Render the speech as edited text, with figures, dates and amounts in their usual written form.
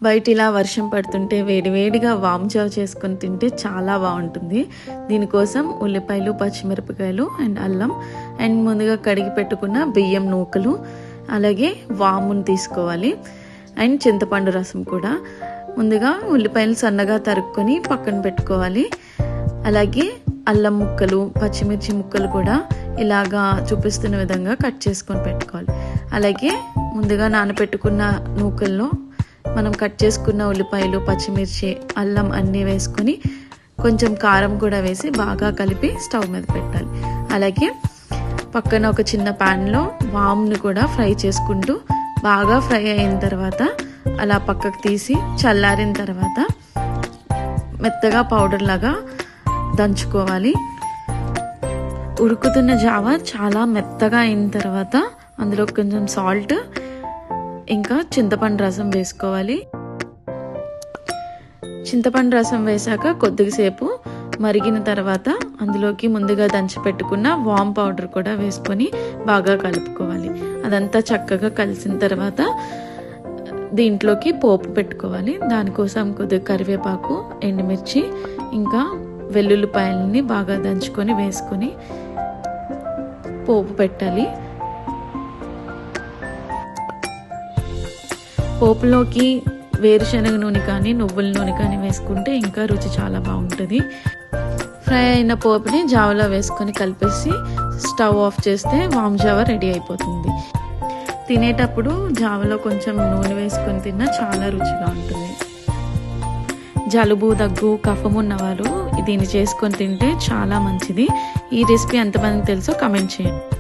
బయట ఇలా వర్షం పడుతుంటే వేడివేడిగా వామ్ జావ చేసుకొని తింటే చాలా బాగుంటుంది. దీనికోసం ఉల్లిపాయలు, పచ్చిమిరపకాయలు అండ్ అల్లం అండ్ ముందుగా కడిగి పెట్టుకున్న బియ్యం నూకలు, అలాగే వామును తీసుకోవాలి అండ్ చింతపండు రసం కూడా. ముందుగా ఉల్లిపాయలు సన్నగా తరుక్కొని పక్కన పెట్టుకోవాలి. అలాగే అల్లం ముక్కలు, పచ్చిమిర్చి ముక్కలు కూడా ఇలాగా చూపిస్తున్న విధంగా కట్ చేసుకొని పెట్టుకోవాలి. అలాగే ముందుగా నానబెట్టుకున్న నూకల్లో మనం కట్ చేసుకున్న ఉల్లిపాయలు, పచ్చిమిర్చి, అల్లం అన్నీ వేసుకొని కొంచెం కారం కూడా వేసి బాగా కలిపి స్టవ్ మీద పెట్టాలి. అలాగే పక్కన ఒక చిన్న ప్యాన్లో వామ్ని కూడా ఫ్రై చేసుకుంటూ బాగా ఫ్రై అయిన తర్వాత అలా పక్కకు తీసి చల్లారిన తర్వాత మెత్తగా పౌడర్ లాగా దంచుకోవాలి. ఉడుకుతున్న జావ చాలా మెత్తగా అయిన తర్వాత అందులో కొంచెం సాల్ట్ ఇంకా చింతపండు రసం వేసుకోవాలి. చింతపండు రసం వేసాక కొద్దిసేపు మరిగిన తర్వాత అందులోకి ముందుగా దంచి పెట్టుకున్న వామ్ పౌడర్ కూడా వేసుకొని బాగా కలుపుకోవాలి. అదంతా చక్కగా కలిసిన తర్వాత దీంట్లోకి పోపు పెట్టుకోవాలి. దానికోసం కొద్దిగా కరివేపాకు, ఎండుమిర్చి ఇంకా వెల్లుల్లిపాయలని బాగా దంచుకొని వేసుకొని పోపు పెట్టాలి. పోపులోకి వేరుశనగ నూనె కానీ నువ్వుల నూనె కానీ వేసుకుంటే ఇంకా రుచి చాలా బాగుంటుంది. ఫ్రై అయిన పోపుని జావలో వేసుకొని కలిపేసి స్టవ్ ఆఫ్ చేస్తే వామ్ జావ రెడీ అయిపోతుంది. తినేటప్పుడు జావలో కొంచెం నూనె వేసుకొని తిన్నా చాలా రుచిగా ఉంటుంది. జలుబు, దగ్గు, కఫం ఉన్నవారు దీన్ని చేసుకొని తింటే చాలా మంచిది. ఈ రెసిపీ ఎంతమందికి తెలుసో కమెంట్ చేయండి.